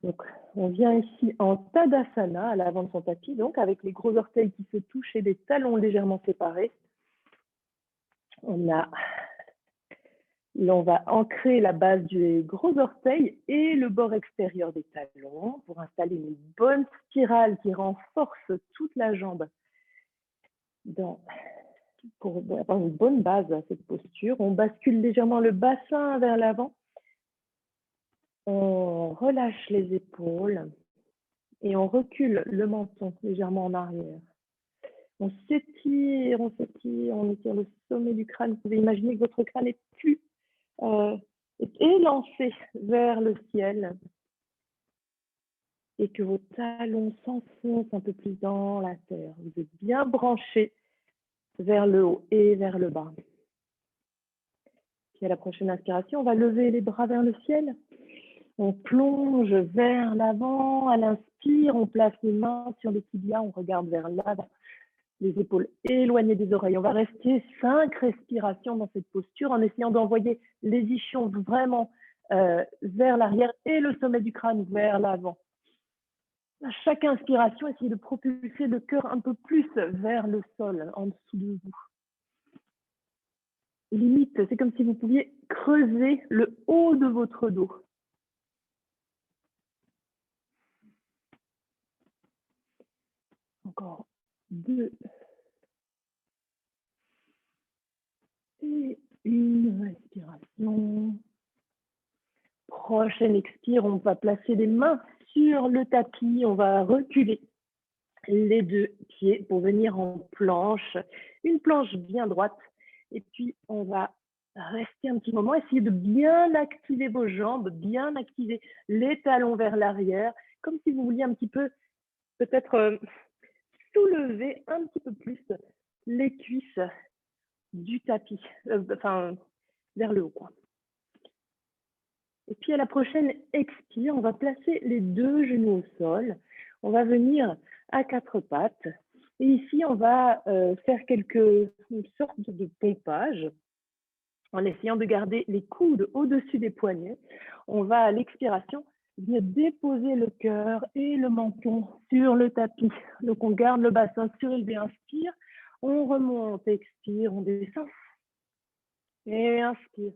Donc, on vient ici en Tadasana, à l'avant de son tapis, donc avec les gros orteils qui se touchent et des talons légèrement séparés. On va ancrer la base du gros orteil et le bord extérieur des talons pour installer une bonne spirale qui renforce toute la jambe pour avoir une bonne base à cette posture. On bascule légèrement le bassin vers l'avant. On relâche les épaules et on recule le menton légèrement en arrière. On s'étire, on étire le sommet du crâne. Vous pouvez imaginer que votre crâne est élancé vers le ciel et que vos talons s'enfoncent un peu plus dans la terre. Vous êtes bien branchés vers le haut et vers le bas. Puis à la prochaine inspiration, on va lever les bras vers le ciel. On plonge vers l'avant. À l'inspire, on place les mains sur les tibias, on regarde vers l'avant. Les épaules éloignées des oreilles. On va rester 5 respirations dans cette posture en essayant d'envoyer les ischions vraiment vers l'arrière et le sommet du crâne vers l'avant. À chaque inspiration, essayez de propulser le cœur un peu plus vers le sol, en dessous de vous. Limite, c'est comme si vous pouviez creuser le haut de votre dos. Encore 2. Et une respiration. Prochaine expire, on va placer les mains sur le tapis. On va reculer les 2 pieds pour venir en planche. Une planche bien droite. Et puis, on va rester un petit moment. Essayez de bien activer vos jambes, bien activer les talons vers l'arrière, comme si vous vouliez un petit peu, peut-être, soulever un petit peu plus les cuisses du tapis, vers le haut, quoi. Et puis à la prochaine expire, on va placer les 2 genoux au sol. On va venir à 4 pattes. Et ici, on va faire une sorte de pompage en essayant de garder les coudes au-dessus des poignets. On va à l'expiration venir déposer le cœur et le menton sur le tapis. Donc on garde le bassin surélevé, inspire. On remonte, expire, on descend. Et inspire.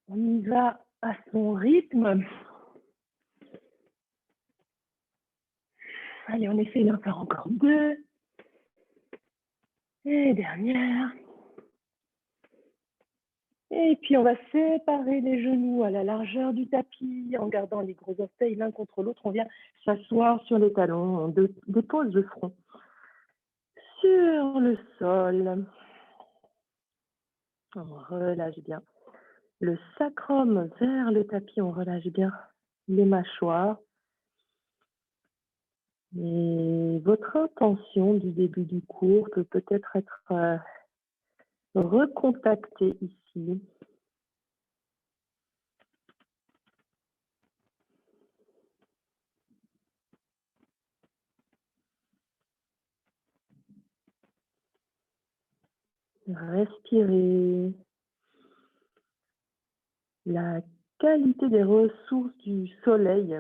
On y va à son rythme. Allez, on essaie d'en faire encore 2. Et dernière. Et puis, on va séparer les genoux à la largeur du tapis en gardant les gros orteils l'un contre l'autre. On vient s'asseoir sur les talons. On dépose le front sur le sol. On relâche bien le sacrum vers le tapis. On relâche bien les mâchoires. Et votre intention du début du cours peut peut-être être recontactée ici. Respirez la qualité des ressources du soleil.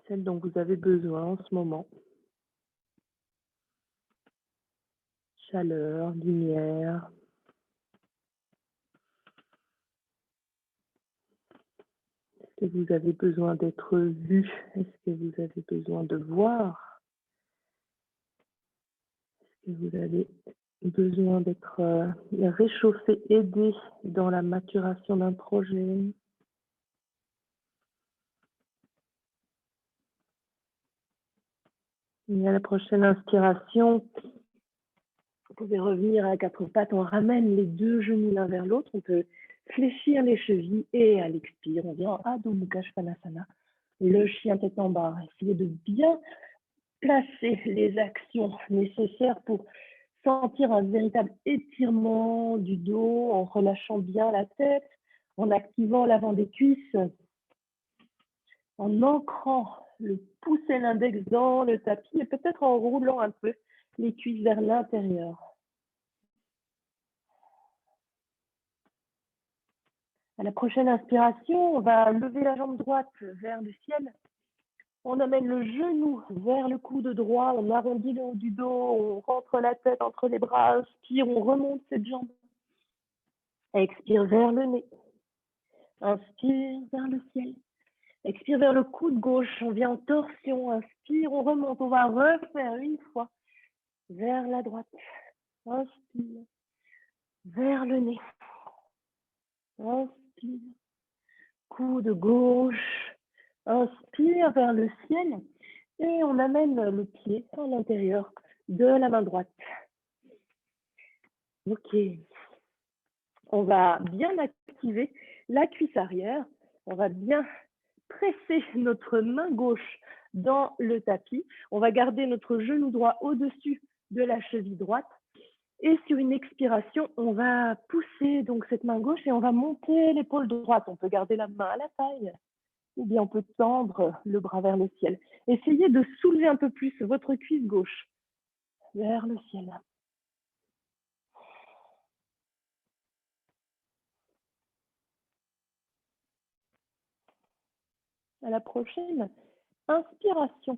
Celle dont vous avez besoin en ce moment. Chaleur, lumière. Est-ce que vous avez besoin d'être vu? Est-ce que vous avez besoin de voir? Est-ce que vous avez besoin d'être réchauffé, aidé dans la maturation d'un projet? Et à la prochaine inspiration, vous pouvez revenir à 4 pattes. On ramène les 2 genoux l'un vers l'autre. On peut fléchir les chevilles et à l'expire, on vient en Adho Mukha Svanasana. Le chien tête en bas. Essayez de bien placer les actions nécessaires pour sentir un véritable étirement du dos en relâchant bien la tête, en activant l'avant des cuisses, en ancrant le pouce et l'index dans le tapis et peut-être en roulant un peu les cuisses vers l'intérieur. À la prochaine inspiration, on va lever la jambe droite vers le ciel. On amène le genou vers le coude droit, on arrondit le haut du dos, on rentre la tête entre les bras, inspire, on remonte cette jambe. Expire vers le nez. Inspire vers le ciel. Expire vers le coude gauche, on vient en torsion, inspire, on remonte, on va refaire une fois vers la droite. Inspire, vers le nez. Inspire, coude gauche. Inspire vers le ciel et on amène le pied à l'intérieur de la main droite. Ok. On va bien activer la cuisse arrière. On va bien presser notre main gauche dans le tapis. On va garder notre genou droit au-dessus de la cheville droite. Et sur une expiration, on va pousser donc cette main gauche et on va monter l'épaule droite. On peut garder la main à la taille ou bien on peut tendre le bras vers le ciel. Essayez de soulever un peu plus votre cuisse gauche vers le ciel. À la prochaine inspiration,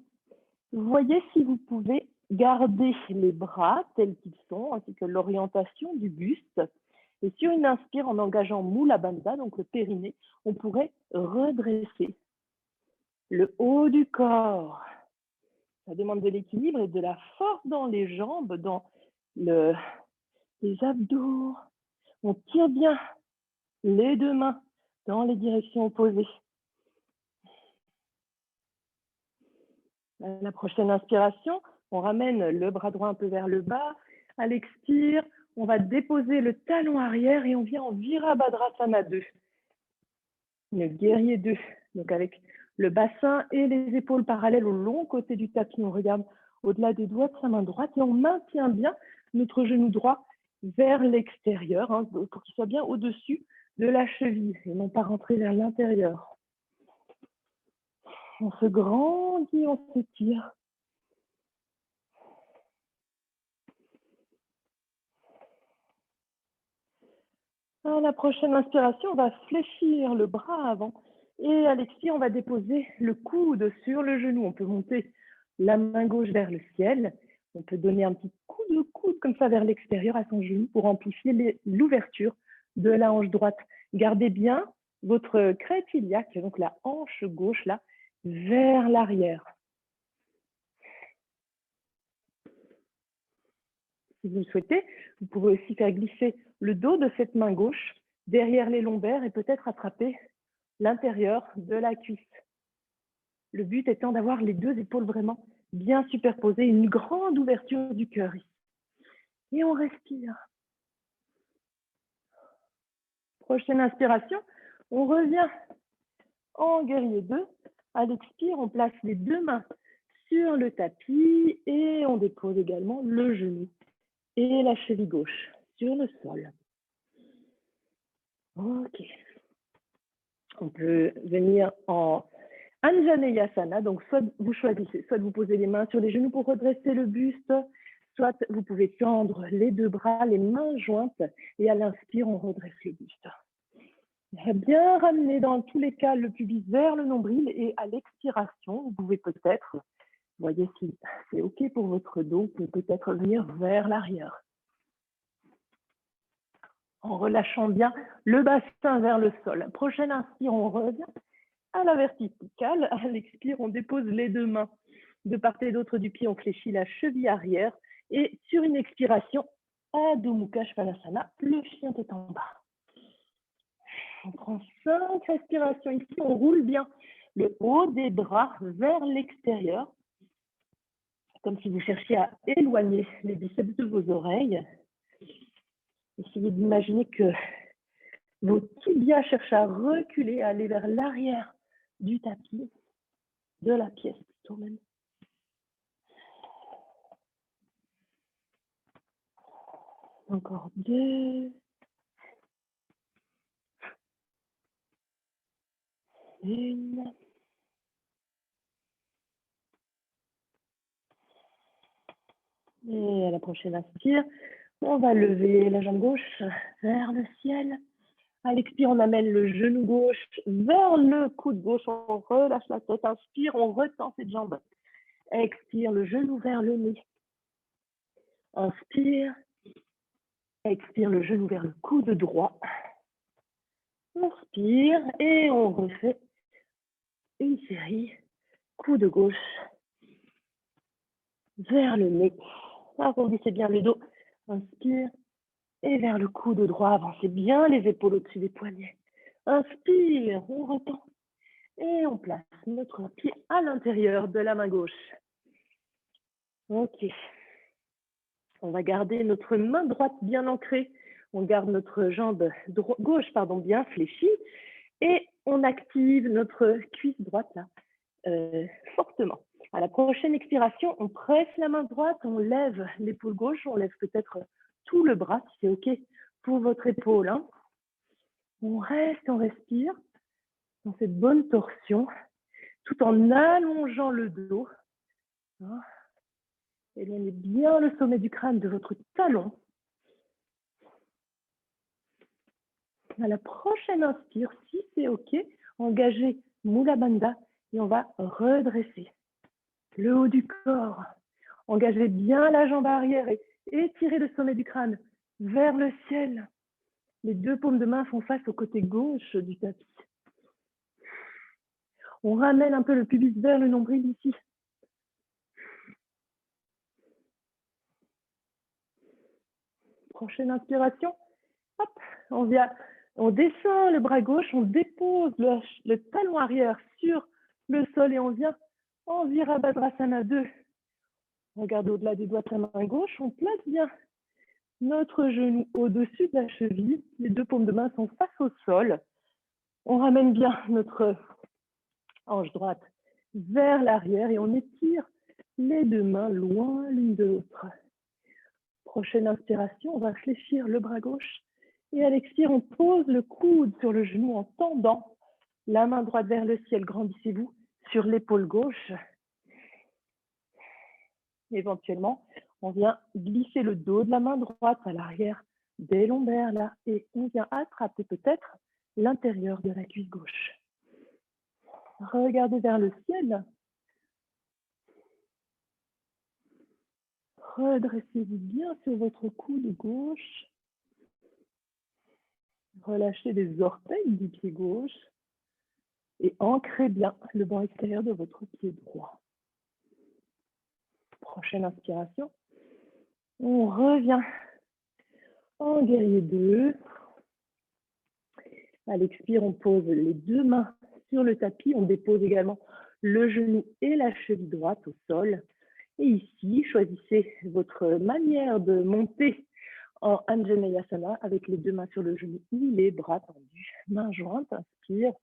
voyez si vous pouvez garder les bras tels qu'ils sont, ainsi que l'orientation du buste. Et sur une inspire, en engageant Mula Bandha, donc le périnée, on pourrait redresser le haut du corps. Ça demande de l'équilibre et de la force dans les jambes, dans les abdos. On tire bien les deux mains dans les directions opposées. À la prochaine inspiration, on ramène le bras droit un peu vers le bas. À l'expire, on va déposer le talon arrière et on vient en Virabhadrasana 2. Le guerrier 2. Donc avec le bassin et les épaules parallèles au long côté du tapis. On regarde au-delà des doigts de sa main droite et on maintient bien notre genou droit vers l'extérieur pour qu'il soit bien au-dessus de la cheville et non pas rentrer vers l'intérieur. On se grandit, on s'étire. À la prochaine inspiration, on va fléchir le bras avant et à l'expire, on va déposer le coude sur le genou. On peut monter la main gauche vers le ciel. On peut donner un petit coup de coude comme ça vers l'extérieur à son genou pour amplifier l'ouverture de la hanche droite. Gardez bien votre crête iliaque, donc la hanche gauche là, vers l'arrière. Si vous le souhaitez, vous pouvez aussi faire glisser le dos de cette main gauche derrière les lombaires et peut-être attraper l'intérieur de la cuisse. Le but étant d'avoir les deux épaules vraiment bien superposées, une grande ouverture du cœur. Et on respire. Prochaine inspiration, on revient en guerrier 2. À l'expire, on place les deux mains sur le tapis et on dépose également le genou et la cheville gauche sur le sol. Ok. On peut venir en Anjaneyasana, donc soit vous choisissez, soit vous posez les mains sur les genoux pour redresser le buste, soit vous pouvez tendre les deux bras, les mains jointes, et à l'inspire, on redresse le buste. Bien ramener dans tous les cas le pubis vers le nombril, et à l'expiration, vous pouvez peut-être, voyez si c'est OK pour votre dos, vous pouvez peut-être venir vers l'arrière. En relâchant bien le bassin vers le sol. Prochaine inspire, on revient à la verticale. À l'expire, on dépose les deux mains de part et d'autre du pied, on fléchit la cheville arrière. Et sur une expiration, Adho Mukha Svanasana, le chien est en bas. On prend 5 respirations ici, on roule bien le haut des bras vers l'extérieur, comme si vous cherchiez à éloigner les biceps de vos oreilles. Essayez d'imaginer que vos tibias cherchent à reculer, à aller vers l'arrière du tapis, de la pièce plutôt même. Encore 2. 1. Et à la prochaine inspire, on va lever la jambe gauche vers le ciel. À l'expire, on amène le genou gauche vers le coude gauche. On relâche la tête. Inspire, on retend cette jambe. Expire, le genou vers le nez. Inspire. Expire, le genou vers le coude droit. Inspire et on refait une série. Coude gauche vers le nez. Arrondissez bien le dos. Inspire. Et vers le coude droit, avancez bien les épaules au-dessus des poignets. Inspire, on retend. Et on place notre pied à l'intérieur de la main gauche. Ok. On va garder notre main droite bien ancrée. On garde notre jambe gauche bien fléchie. Et on active notre cuisse droite là, fortement. À la prochaine expiration, on presse la main droite, on lève l'épaule gauche, on lève peut-être tout le bras, si c'est OK pour votre épaule. Hein. On reste, on respire dans cette bonne torsion, tout en allongeant le dos. Hein. Éloignez bien le sommet du crâne de votre talon. À la prochaine inspire, si c'est OK, engagez Mula Bandha et on va redresser le haut du corps. Engagez bien la jambe arrière et étirez le sommet du crâne vers le ciel. Les deux paumes de main font face au côté gauche du tapis. On ramène un peu le pubis vers le nombril ici. Prochaine inspiration. Hop, on descend le bras gauche, on dépose le talon arrière sur le sol et on vient en Virabhadrasana 2. Regardez au-delà des doigts de la main gauche, on place bien notre genou au-dessus de la cheville. Les deux paumes de main sont face au sol. On ramène bien notre hanche droite vers l'arrière et on étire les deux mains loin l'une de l'autre. Prochaine inspiration, on va fléchir le bras gauche et à l'expire, on pose le coude sur le genou en tendant la main droite vers le ciel. Grandissez-vous sur l'épaule gauche. Éventuellement, on vient glisser le dos de la main droite à l'arrière des lombaires là et on vient attraper peut-être l'intérieur de la cuisse gauche. Regardez vers le ciel. Redressez-vous bien sur votre coude gauche. Relâchez les orteils du pied gauche et ancrez bien le banc extérieur de votre pied droit. Prochaine inspiration. On revient en guerrier 2. À l'expire, on pose les deux mains sur le tapis. On dépose également le genou et la cheville droite au sol. Et ici, choisissez votre manière de monter en Anjaneyasana avec les deux mains sur le genou ou les bras tendus, mains jointes. Inspire.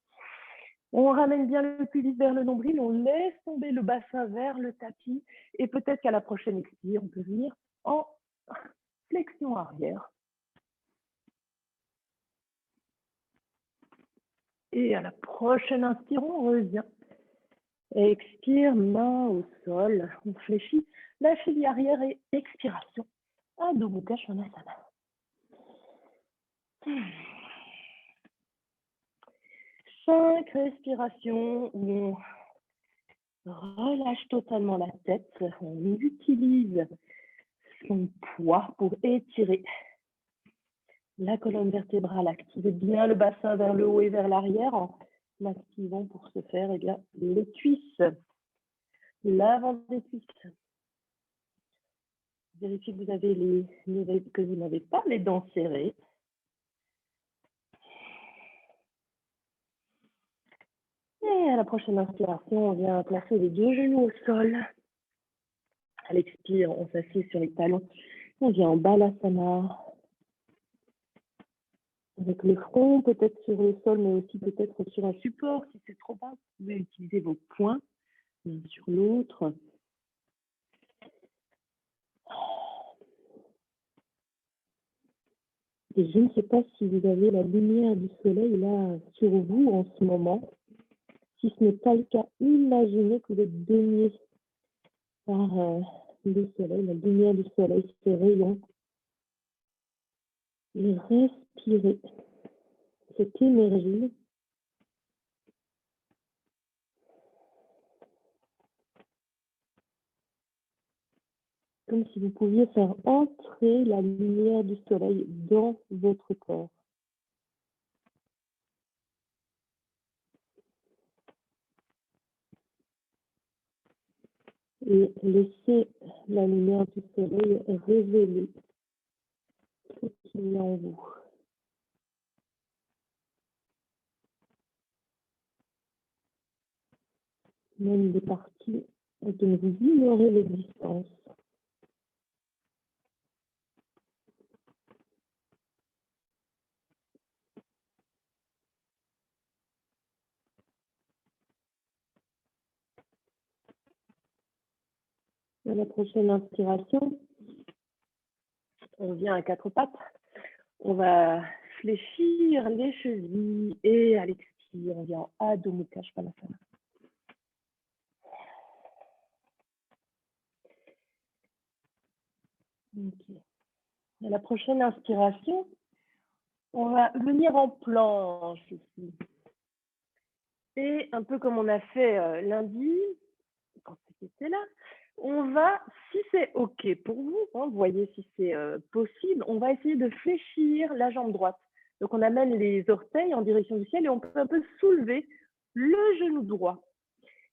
On ramène bien le pubis vers le nombril, on laisse tomber le bassin vers le tapis et peut-être qu'à la prochaine expire, on peut venir en flexion arrière. Et à la prochaine inspire, on revient. Expire, main au sol, on fléchit la cheville arrière et expiration. Adho Mukha Svanasana. 5 respirations où on relâche totalement la tête. On utilise son poids pour étirer la colonne vertébrale. Activez bien le bassin vers le haut et vers l'arrière en activant pour ce faire les cuisses, l'avant des cuisses. Vérifiez que vous avez que vous n'avez pas les dents serrées. Et à la prochaine inspiration, on vient placer les deux genoux au sol. À l'expire, on s'assied sur les talons. On vient en Balasana. Avec le front, peut-être sur le sol, mais aussi peut-être sur un support. Si c'est trop bas, vous pouvez utiliser vos poings l'un sur l'autre. Et je ne sais pas si vous avez la lumière du soleil là sur vous en ce moment. Si ce n'est pas le cas, imaginez que vous êtes baigné par le soleil, la lumière du soleil, ces rayons. Et respirez cette énergie. Comme si vous pouviez faire entrer la lumière du soleil dans votre corps. Et laissez la lumière du soleil révéler ce qu'il y a en vous. Même des parties dont vous ignorez l'existence. À la prochaine inspiration, on vient à quatre pattes. On va fléchir les chevilles et à l'expire, on vient en Adho Mukha Svanasana. Okay. À la prochaine inspiration, on va venir en planche ici. Et un peu comme on a fait lundi, quand c'était là, on va, si c'est OK pour vous, hein, vous voyez si c'est possible, on va essayer de fléchir la jambe droite. Donc on amène les orteils en direction du ciel et on peut un peu soulever le genou droit.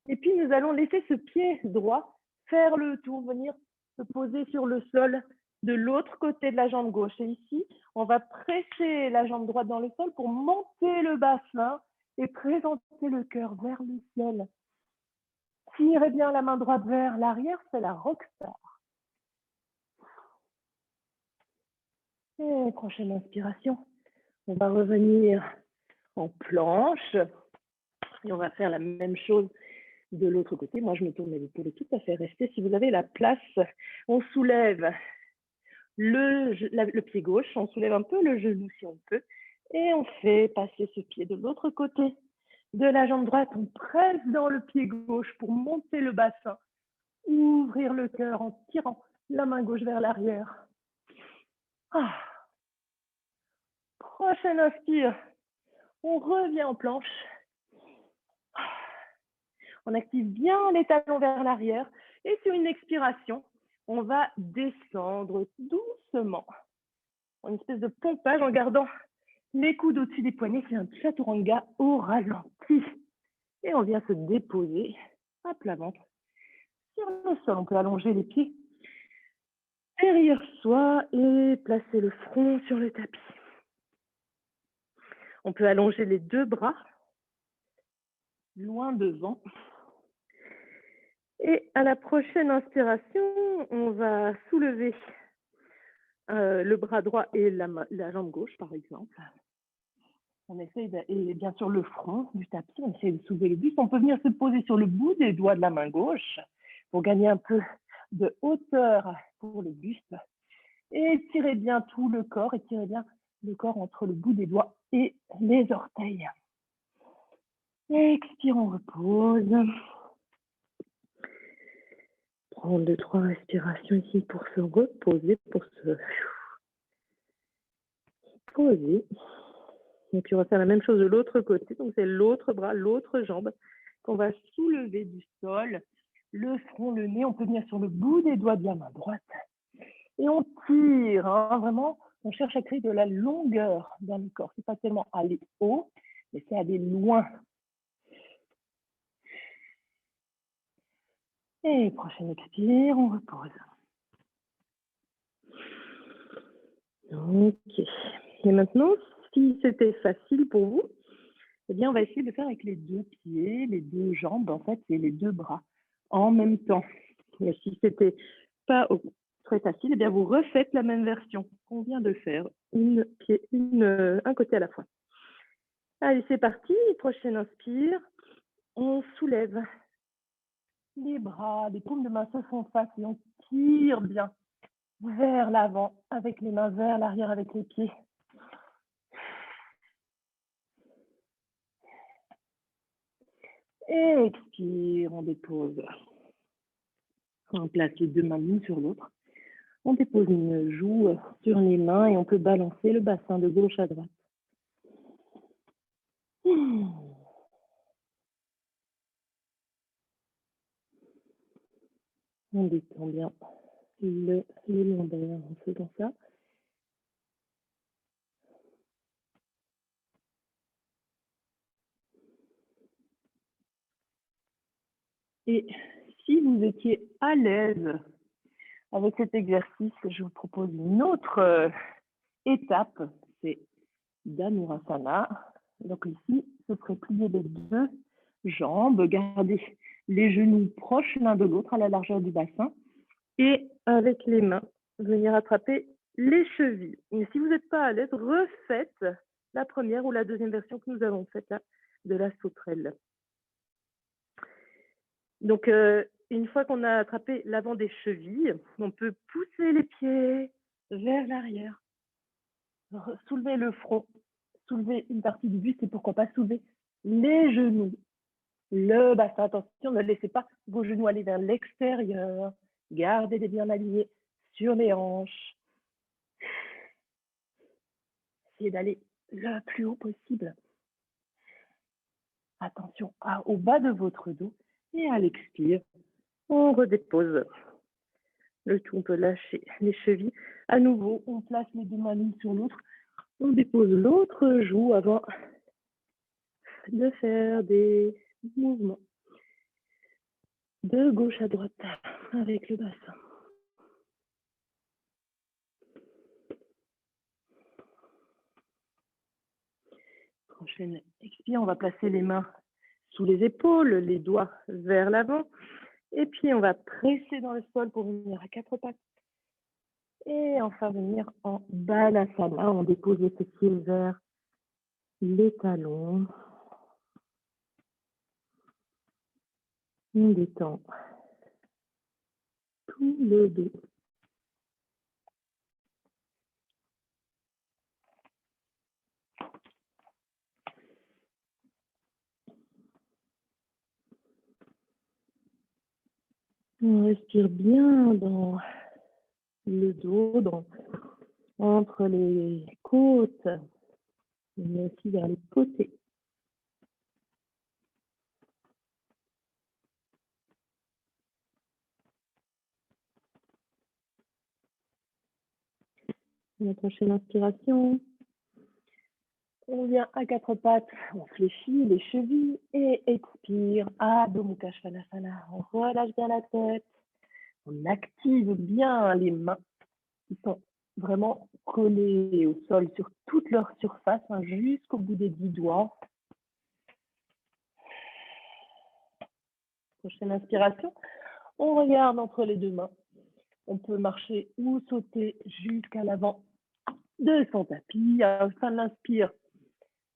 Et puis nous allons laisser ce pied droit faire le tour, venir se poser sur le sol de l'autre côté de la jambe gauche. Et ici, on va presser la jambe droite dans le sol pour monter le bassin et présenter le cœur vers le ciel. Tirez bien la main droite vers l'arrière, c'est la rockstar. Et prochaine inspiration, on va revenir en planche et on va faire la même chose de l'autre côté. Moi, je me tourne, mais vous pouvez tout à fait rester. Si vous avez la place, on soulève le pied gauche, on soulève un peu le genou si on peut et on fait passer ce pied de l'autre côté de la jambe droite. On presse dans le pied gauche pour monter le bassin, ouvrir le cœur en tirant la main gauche vers l'arrière. Ah. Prochaine inspire, on revient en planche. On active bien les talons vers l'arrière et sur une expiration, on va descendre doucement. Une espèce de pompage en gardant les coudes au-dessus des poignets, c'est un chaturanga au ralenti. Et on vient se déposer à plat ventre sur le sol. On peut allonger les pieds derrière soi et placer le front sur le tapis. On peut allonger les deux bras loin devant. Et à la prochaine inspiration, on va soulever le bras droit et la jambe gauche, par exemple. On essaye et bien sûr le front du tapis, on essaye de soulever le buste. On peut venir se poser sur le bout des doigts de la main gauche pour gagner un peu de hauteur pour le buste. Et étirez bien tout le corps, étirez bien le corps entre le bout des doigts et les orteils. Expire, on repose. Prendre 2-3 respirations ici pour se reposer, pour se poser. Et puis on va faire la même chose de l'autre côté. Donc c'est l'autre bras, l'autre jambe qu'on va soulever du sol. Le front, le nez, on peut venir sur le bout des doigts de la main droite. Et on tire, hein, vraiment, on cherche à créer de la longueur dans le corps. C'est pas tellement aller haut, mais c'est aller loin. Et prochaine expire, on repose. Ok. Et maintenant, si c'était facile pour vous, eh bien, on va essayer de faire avec les deux pieds, les deux jambes, en fait, et les deux bras en même temps. Et si c'était pas très facile, eh bien, vous refaites la même version qu'on vient de faire, un côté à la fois. Allez, c'est parti. Prochaine inspire. On soulève les bras, les paumes de main se font face et on tire bien vers l'avant avec les mains, vers l'arrière avec les pieds. Et expire, on dépose. On place les deux mains l'une sur l'autre. On dépose une joue sur les mains et on peut balancer le bassin de gauche à droite. On détend bien les lombaires en faisant ça. Et si vous étiez à l'aise avec cet exercice, je vous propose une autre étape, c'est Dhanurasana. Donc ici, ce serait plier les deux jambes, garder les genoux proches l'un de l'autre à la largeur du bassin et avec les mains, venir attraper les chevilles. Et si vous n'êtes pas à l'aise, refaites la première ou la deuxième version que nous avons faite là, de la sauterelle. Donc, une fois qu'on a attrapé l'avant des chevilles, on peut pousser les pieds vers l'arrière, soulever le front, soulever une partie du buste et pourquoi pas soulever les genoux, le bassin. Attention, ne laissez pas vos genoux aller vers l'extérieur. Gardez-les bien alignés sur les hanches. Essayez d'aller le plus haut possible. Attention au bas de votre dos et à l'expire. On redépose. Le tout, on peut lâcher les chevilles. À nouveau, on place les deux mains l'une sur l'autre. On dépose l'autre joue avant de faire des mouvements de gauche à droite avec le bassin. Prochaine expire, on va placer les mains sous les épaules, les doigts vers l'avant. Et puis, on va presser dans le sol pour venir à quatre pattes. Et enfin, venir en Balasana. On dépose les pieds vers les talons. On détend tout le dos. On respire bien dans le dos, entre les côtes, mais aussi vers les côtés. La prochaine inspiration. On vient à quatre pattes, on fléchit les chevilles et expire. Adho Mukha Svanasana. On relâche bien la tête. On active bien les mains qui sont vraiment collées au sol sur toute leur surface, jusqu'au bout des 10 doigts. Prochaine inspiration. On regarde entre les deux mains. On peut marcher ou sauter jusqu'à l'avant de son tapis. À la fin de l'inspire,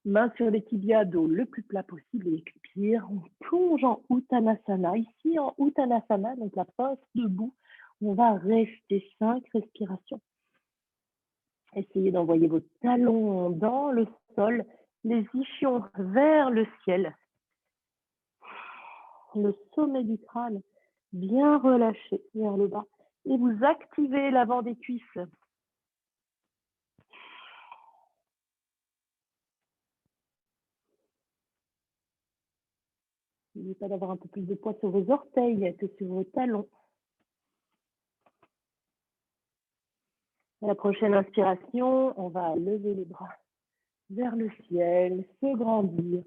main sur les tibias, dos le plus plat possible et expire. On plonge en Uttanasana. Ici, en Uttanasana, donc la pose debout, on va rester 5 respirations. Essayez d'envoyer vos talons dans le sol, les ischions vers le ciel. Le sommet du crâne bien relâché vers le bas. Et vous activez l'avant des cuisses. N'oubliez pas d'avoir un peu plus de poids sur vos orteils que sur vos talons. À la prochaine inspiration, on va lever les bras vers le ciel, se grandir.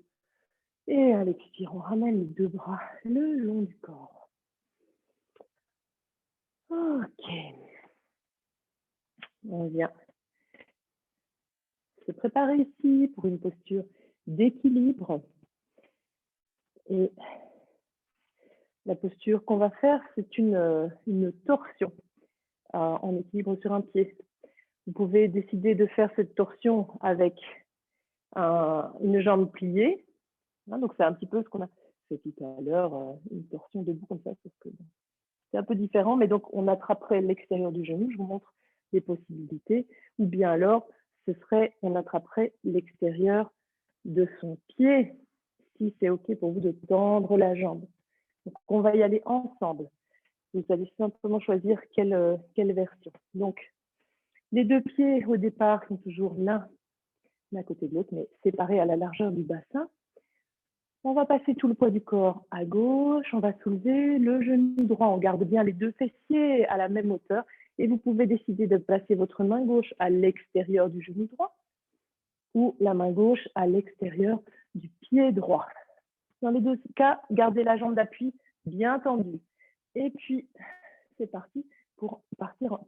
Et à l'expire, on ramène les deux bras le long du corps. Ok. On vient se préparer ici pour une posture d'équilibre. Et la posture qu'on va faire, c'est une torsion en équilibre sur un pied. Vous pouvez décider de faire cette torsion avec une jambe pliée. Donc, c'est un petit peu ce qu'on a fait tout à l'heure, une torsion debout comme ça, parce que c'est un peu différent. Mais donc, on attraperait l'extérieur du genou. Je vous montre les possibilités. Ou bien alors, on attraperait l'extérieur de son pied, si c'est OK pour vous de tendre la jambe. Donc, on va y aller ensemble. Vous allez simplement choisir quelle version. Donc, les deux pieds au départ sont toujours l'un l'un à côté de l'autre, mais séparés à la largeur du bassin. On va passer tout le poids du corps à gauche, on va soulever le genou droit, on garde bien les deux fessiers à la même hauteur et vous pouvez décider de placer votre main gauche à l'extérieur du genou droit ou la main gauche à l'extérieur du pied droit. Dans les deux cas, gardez la jambe d'appui bien tendue. Et puis, c'est parti pour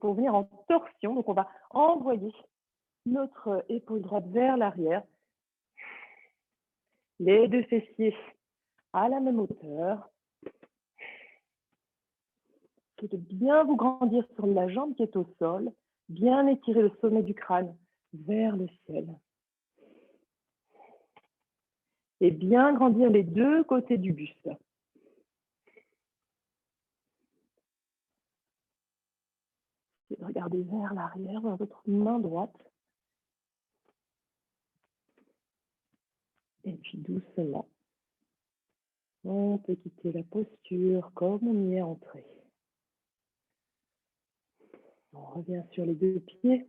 venir en torsion. Donc, on va envoyer notre épaule droite vers l'arrière. Les deux fessiers à la même hauteur. De bien vous grandir sur la jambe qui est au sol. Bien étirer le sommet du crâne vers le ciel. Et bien grandir les deux côtés du buste. Et regardez vers l'arrière, vers votre main droite. Et puis doucement, on peut quitter la posture comme on y est entré. On revient sur les deux pieds.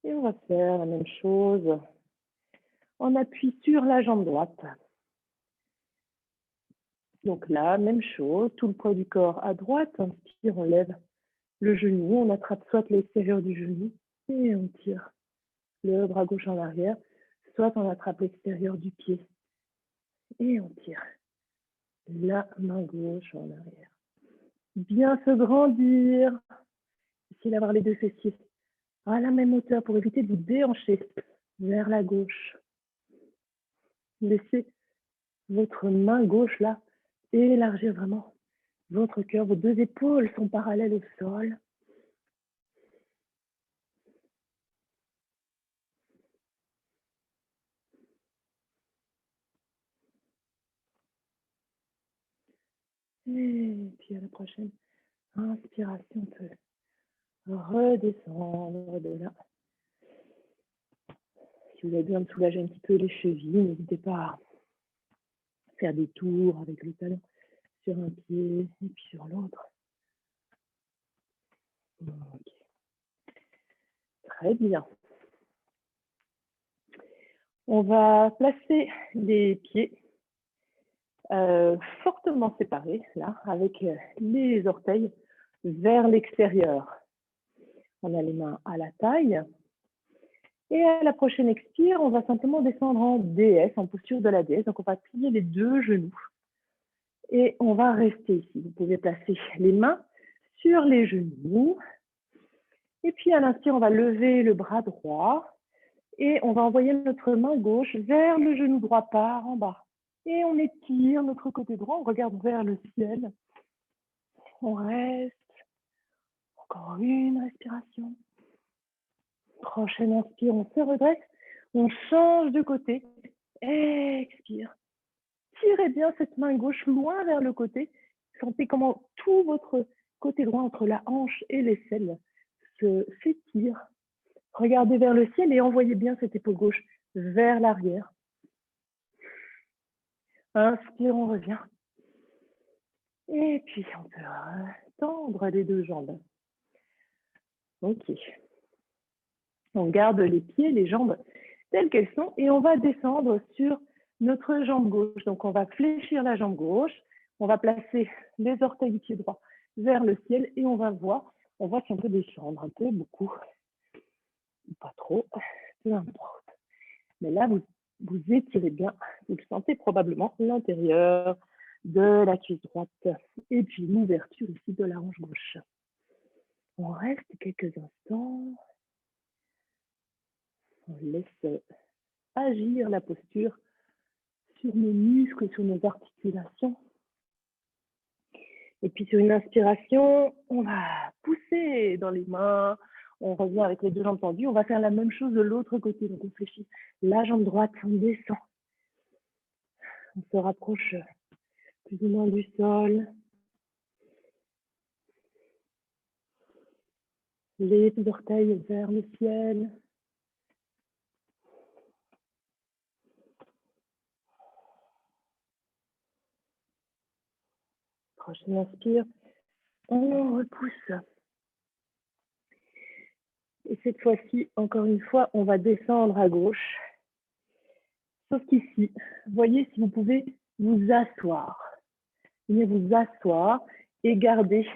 Et on va faire la même chose. On appuie sur la jambe droite. Donc là, même chose, tout le poids du corps à droite. Inspire, on lève le genou, on attrape soit l'extérieur du genou et on tire le bras gauche en arrière, soit on attrape l'extérieur du pied et on tire la main gauche en arrière. Bien se grandir. Essayez d'avoir les deux fessiers à la même hauteur pour éviter de vous déhancher vers la gauche. Laissez votre main gauche là élargir vraiment votre cœur. Vos deux épaules sont parallèles au sol. Et puis à la prochaine inspiration, on peut redescendre de là. Si vous avez besoin de soulager un petit peu les chevilles, n'hésitez pas à faire des tours avec le talon sur un pied et puis sur l'autre. Okay. Très bien. On va placer les pieds fortement séparés, là, avec les orteils vers l'extérieur. On a les mains à la taille. Et à la prochaine expire, on va simplement descendre en déesse, en posture de la déesse. Donc, on va plier les deux genoux. Et on va rester ici. Vous pouvez placer les mains sur les genoux. Et puis, à l'inspire, on va lever le bras droit. Et on va envoyer notre main gauche vers le genou droit par en bas. Et on étire notre côté droit. On regarde vers le ciel. On reste. Encore une respiration. Prochaine inspire, on se redresse. On change de côté. Expire. Tirez bien cette main gauche loin vers le côté. Sentez comment tout votre côté droit entre la hanche et l'aisselle s'étire. Regardez vers le ciel et envoyez bien cette épaule gauche vers l'arrière. Inspire, on revient. Et puis, on peut tendre les deux jambes. Ok. On garde les pieds, les jambes telles qu'elles sont et on va descendre sur notre jambe gauche. Donc, on va fléchir la jambe gauche. On va placer les orteils du pied droit vers le ciel et on va voir. On voit si on peut descendre un peu, beaucoup. Pas trop, peu importe. Mais là, vous étirez bien. Vous le sentez probablement l'intérieur de la cuisse droite. Et puis, l'ouverture ici de la hanche gauche. On reste quelques instants. On laisse agir la posture sur nos muscles, sur nos articulations. Et puis sur une inspiration, on va pousser dans les mains, on revient avec les deux jambes tendues, on va faire la même chose de l'autre côté. Donc on fléchit la jambe droite, on descend. On se rapproche plus ou moins du sol. Les orteils vers le ciel. Prochaine inspire, on repousse. Et cette fois-ci, encore une fois, on va descendre à gauche. Sauf qu'ici, voyez si vous pouvez vous asseoir. Venez vous asseoir et garder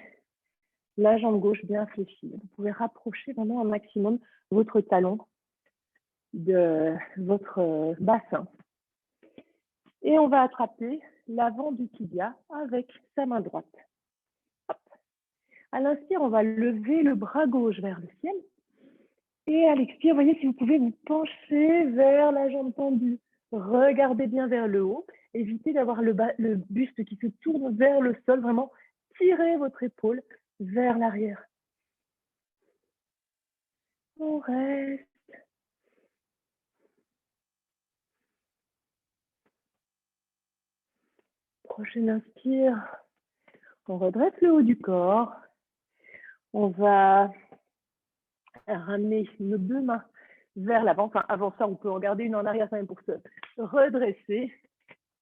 la jambe gauche bien fléchie. Vous pouvez rapprocher vraiment un maximum votre talon de votre bassin. Et on va attraper l'avant du tibia avec sa main droite. Hop. À l'inspire, on va lever le bras gauche vers le ciel. Et à l'expire, voyez si vous pouvez vous pencher vers la jambe tendue. Regardez bien vers le haut. Évitez d'avoir le buste qui se tourne vers le sol. Vraiment, tirez votre épaule vers l'arrière. On reste. Prochaine inspire. On redresse le haut du corps. On va ramener nos deux mains vers l'avant. Enfin, avant ça, on peut en garder une en arrière quand même pour se redresser.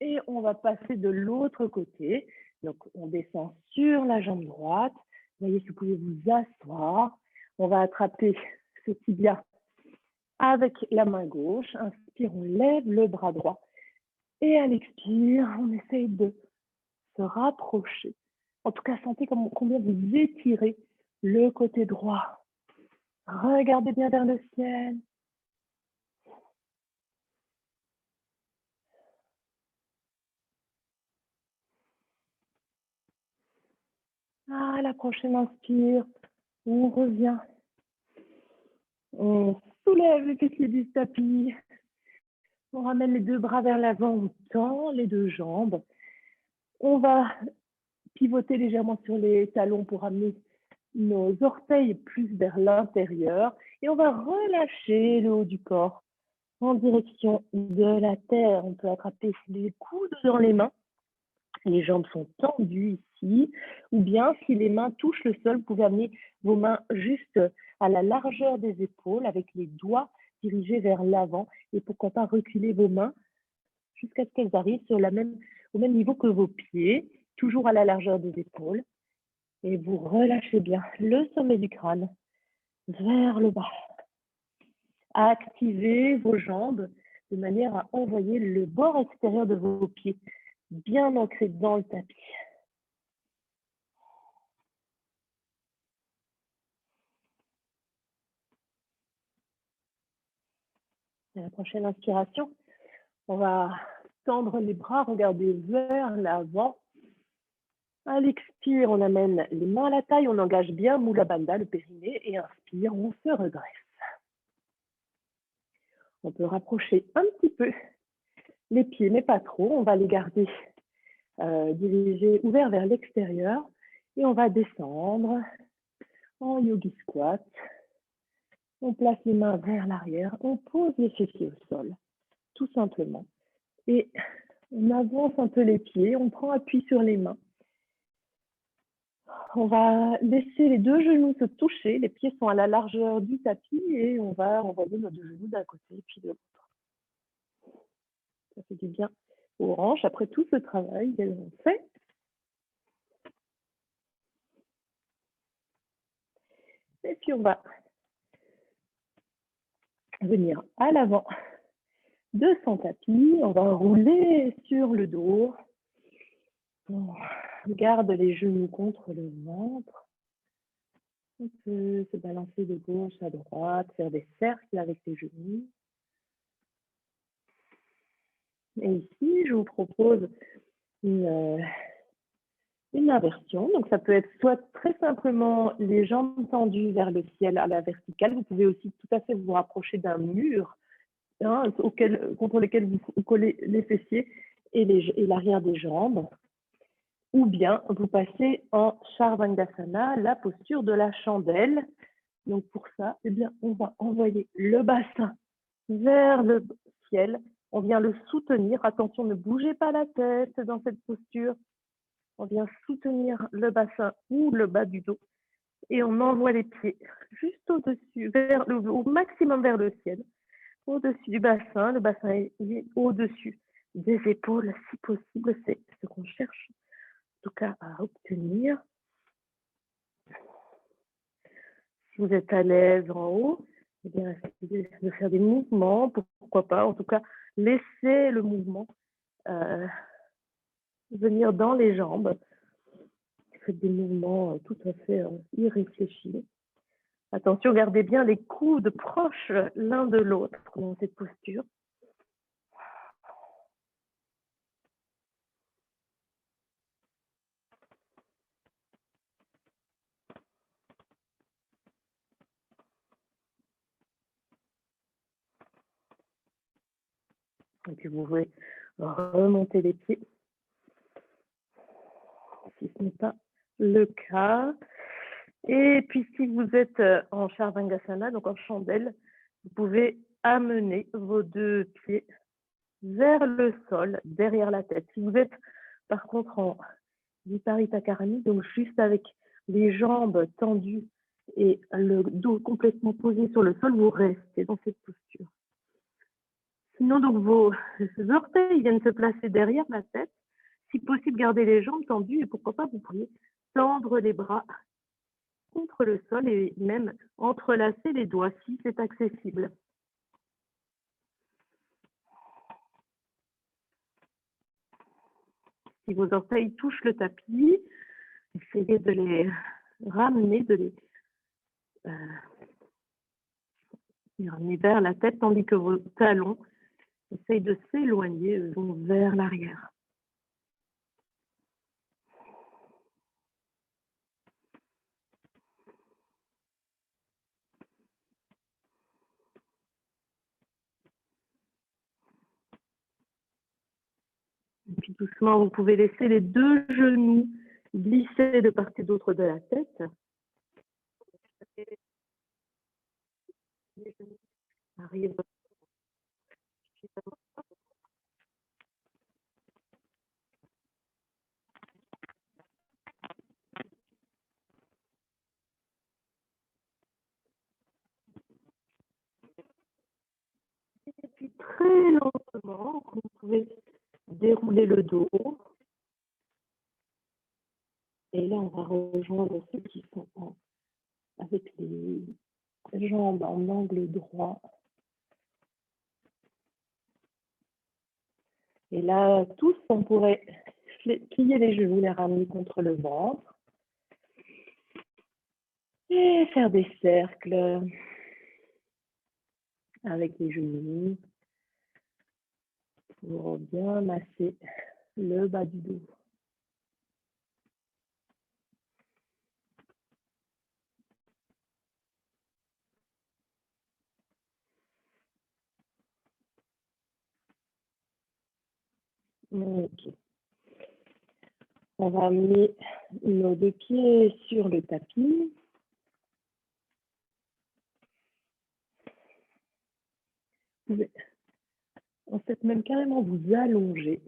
Et on va passer de l'autre côté. Donc, on descend sur la jambe droite. Vous voyez si vous pouvez vous asseoir. On va attraper ce tibia avec la main gauche. Inspire, on lève le bras droit. Et à l'expire, on essaye de se rapprocher. En tout cas, sentez combien vous étirez le côté droit. Regardez bien vers le ciel. À la prochaine inspire, on revient. On soulève les fessiers du tapis. On ramène les deux bras vers l'avant, on tend les deux jambes. On va pivoter légèrement sur les talons pour amener nos orteils plus vers l'intérieur. Et on va relâcher le haut du corps en direction de la terre. On peut attraper les coudes dans les mains. Les jambes sont tendues ici. Ou bien, si les mains touchent le sol, vous pouvez amener vos mains juste à la largeur des épaules avec les doigts dirigés vers l'avant. Et pourquoi pas reculer vos mains jusqu'à ce qu'elles arrivent au même niveau que vos pieds, toujours à la largeur des épaules. Et vous relâchez bien le sommet du crâne vers le bas. Activez vos jambes de manière à envoyer le bord extérieur de vos pieds bien ancré dans le tapis. À la prochaine inspiration, on va tendre les bras, regarder vers l'avant. À l'expire, on amène les mains à la taille, on engage bien Mula Bandha, le périnée, et inspire, on se redresse. On peut rapprocher un petit peu les pieds, mais pas trop. On va les garder dirigés, ouverts vers l'extérieur. Et on va descendre en yogi squat. On place les mains vers l'arrière. On pose les fessiers au sol, tout simplement. Et on avance un peu les pieds. On prend appui sur les mains. On va laisser les deux genoux se toucher. Les pieds sont à la largeur du tapis et on va envoyer nos deux genoux d'un côté puis de l'autre. Ça fait du bien aux hanches. Après tout ce travail qu'elles ont fait, et puis on va venir à l'avant de son tapis. On va rouler sur le dos. On garde les genoux contre le ventre. On peut se balancer de gauche à droite, faire des cercles avec les genoux. Et ici, je vous propose une inversion. Donc, ça peut être soit très simplement les jambes tendues vers le ciel à la verticale. Vous pouvez aussi tout à fait vous rapprocher d'un mur contre lequel vous collez les fessiers et l'arrière des jambes. Ou bien vous passez en Shavasana, la posture de la chandelle. Donc, pour ça, eh bien, on va envoyer le bassin vers le ciel. On vient le soutenir. Attention, ne bougez pas la tête dans cette posture. On vient soutenir le bassin ou le bas du dos et on envoie les pieds juste au-dessus, au maximum vers le ciel, au-dessus du bassin. Le bassin est au-dessus des épaules, si possible, c'est ce qu'on cherche en tout cas à obtenir. Vous êtes à l'aise en haut, eh bien, essayez de faire des mouvements, pourquoi pas. En tout cas, laissez le mouvement venir dans les jambes. Faites des mouvements tout à fait irréfléchis. Attention, gardez bien les coudes proches l'un de l'autre dans cette posture. Et puis vous pouvez remonter les pieds si ce n'est pas le cas. Et puis si vous êtes en Shavasana, donc en chandelle, vous pouvez amener vos deux pieds vers le sol, derrière la tête. Si vous êtes par contre en Viparita Karani, donc juste avec les jambes tendues et le dos complètement posé sur le sol, vous restez dans cette posture. Sinon, donc vos orteils viennent se placer derrière la tête. Si possible, gardez les jambes tendues et pourquoi pas, vous pourriez tendre les bras contre le sol et même entrelacer les doigts si c'est accessible. Si vos orteils touchent le tapis, essayez de les ramener, de les ramener vers la tête, tandis que vos talons essayent de s'éloigner vers l'arrière. Et puis doucement, vous pouvez laisser les deux genoux glisser de part et d'autre de la tête. Arrive. Et puis très lentement, vous pouvez dérouler le dos. Et là, on va rejoindre ceux qui sont avec les jambes en angle droit. Et là, tous, on pourrait plier les genoux, les ramener contre le ventre. Et faire des cercles avec les genoux pour bien masser le bas du dos. Ok. On va amener nos deux pieds sur le tapis. Vous pouvez en fait même carrément vous allonger.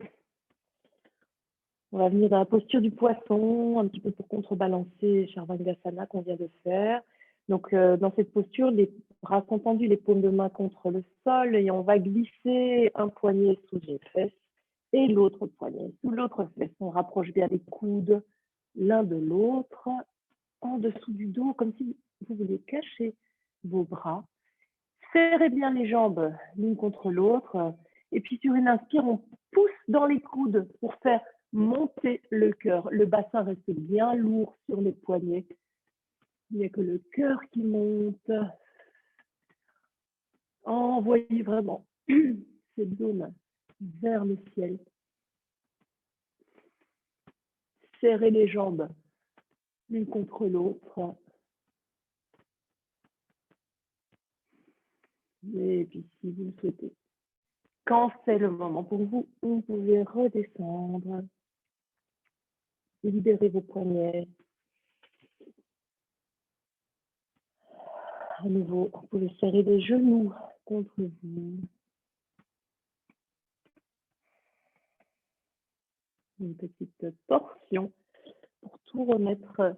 On va venir dans la posture du poisson, un petit peu pour contrebalancer Shavasana qu'on vient de faire. Donc, dans cette posture, les bras sont tendus, les paumes de main contre le sol et on va glisser un poignet sous les fesses et l'autre poignet sous l'autre fesse. On rapproche bien les coudes l'un de l'autre en dessous du dos, comme si vous vouliez cacher vos bras. Serrez bien les jambes l'une contre l'autre. Et puis sur une inspire, on pousse dans les coudes pour faire monter le cœur. Le bassin reste bien lourd sur les poignets. Il n'y a que le cœur qui monte. Envoyez vraiment ces dômes vers le ciel. Serrez les jambes l'une contre l'autre. Et puis si vous le souhaitez, quand c'est le moment pour vous, vous pouvez redescendre. Libérez vos poignets. À nouveau, vous pouvez serrer les genoux contre vous. Une petite portion pour tout remettre.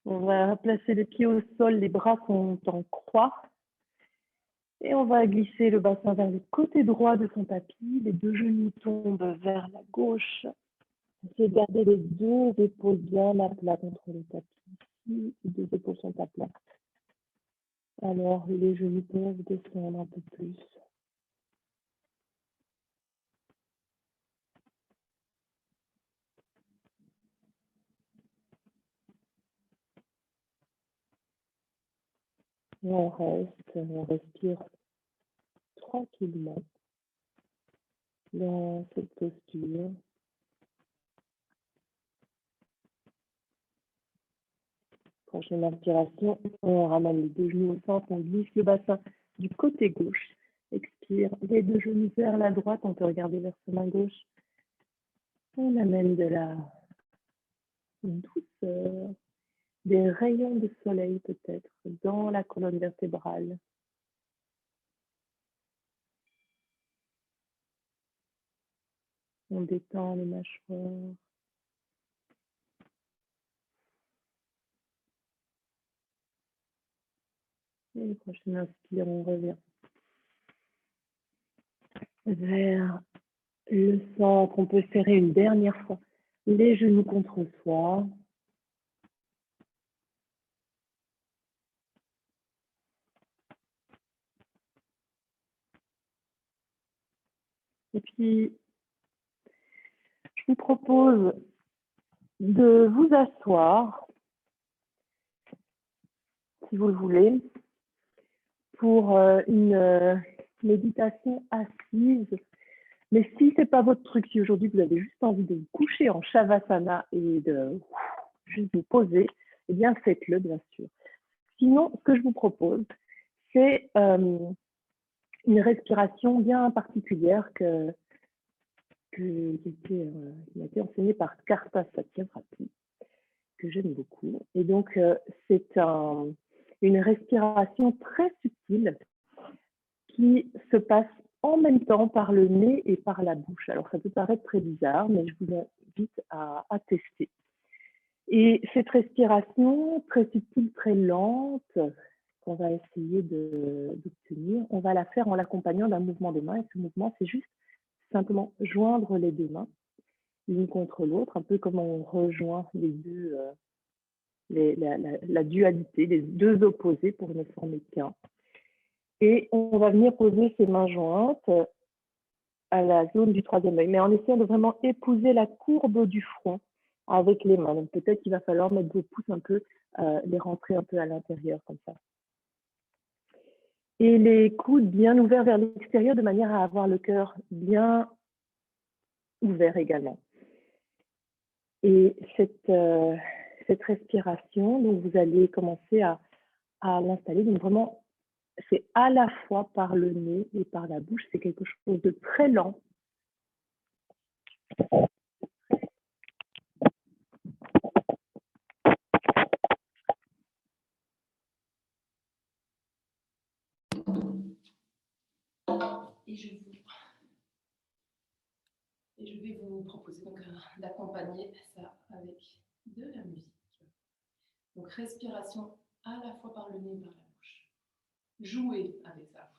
On va placer les pieds au sol, les bras sont en croix. Et on va glisser le bassin vers le côté droit de son tapis. Les deux genoux tombent vers la gauche. Essayez de garder les deux épaules bien à plat contre le tapis. Les deux épaules sont à plat. Alors, les genoux peuvent descendre un peu plus. Et on reste, on respire tranquillement dans cette posture. Prochaine inspiration, on ramène les deux genoux au centre, on glisse le bassin du côté gauche. Expire, les deux genoux vers la droite, on peut regarder vers sa main gauche. On amène de la douceur, des rayons de soleil peut-être dans la colonne vertébrale. On détend les mâchoires. Et le prochain inspire, on revient vers le centre. On peut serrer une dernière fois les genoux contre soi. Et puis, je vous propose de vous asseoir, si vous le voulez, pour une méditation assise. Mais si ce n'est pas votre truc, si aujourd'hui vous avez juste envie de vous coucher en Shavasana et de juste vous poser, eh bien faites-le bien sûr. Sinon, ce que je vous propose, c'est une respiration bien particulière qui m'a été enseignée par Karta Satyarthi, que j'aime beaucoup. Et donc, c'est une respiration très subtile qui se passe en même temps par le nez et par la bouche. Alors, ça peut paraître très bizarre, mais je vous invite à tester. Et cette respiration très subtile, très lente, qu'on va essayer d'obtenir, on va la faire en l'accompagnant d'un mouvement de main. Et ce mouvement, c'est juste simplement joindre les deux mains, l'une contre l'autre, un peu comme on rejoint les deux, la dualité, les deux opposés pour ne former qu'un. Et on va venir poser ses mains jointes à la zone du troisième œil, mais en essayant de vraiment épouser la courbe du front avec les mains. Donc peut-être qu'il va falloir mettre vos pouces un peu, les rentrer un peu à l'intérieur comme ça. Et les coudes bien ouverts vers l'extérieur de manière à avoir le cœur bien ouvert également. Et cette respiration, donc vous allez commencer à l'installer. Donc vraiment, c'est à la fois par le nez et par la bouche. C'est quelque chose de très lent. Et je vais vous proposer donc d'accompagner ça avec de la musique. Donc respiration à la fois par le nez et par la bouche. Jouez avec ça.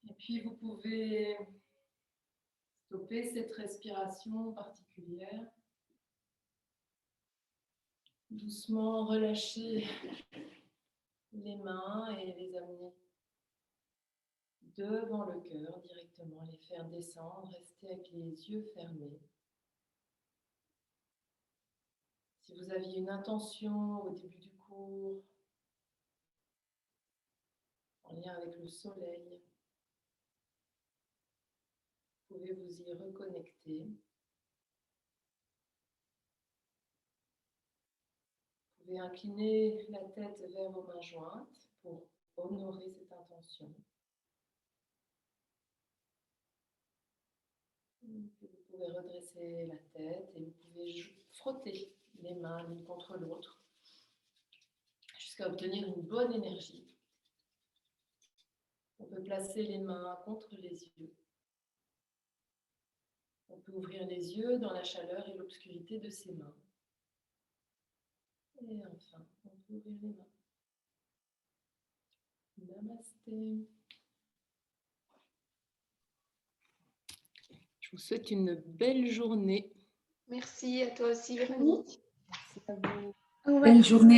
Et puis, vous pouvez stopper cette respiration particulière. Doucement relâcher les mains et les amener devant le cœur directement, les faire descendre, rester avec les yeux fermés. Si vous aviez une intention au début du cours, en lien avec le soleil, vous pouvez vous y reconnecter. Vous pouvez incliner la tête vers vos mains jointes pour honorer cette intention. Vous pouvez redresser la tête et vous pouvez frotter les mains l'une contre l'autre jusqu'à obtenir une bonne énergie. On peut placer les mains contre les yeux. On peut ouvrir les yeux dans la chaleur et l'obscurité de ses mains. Et enfin, on peut ouvrir les mains. Namasté. Je vous souhaite une belle journée. Merci à toi aussi, Véronique. Merci à vous. Belle journée.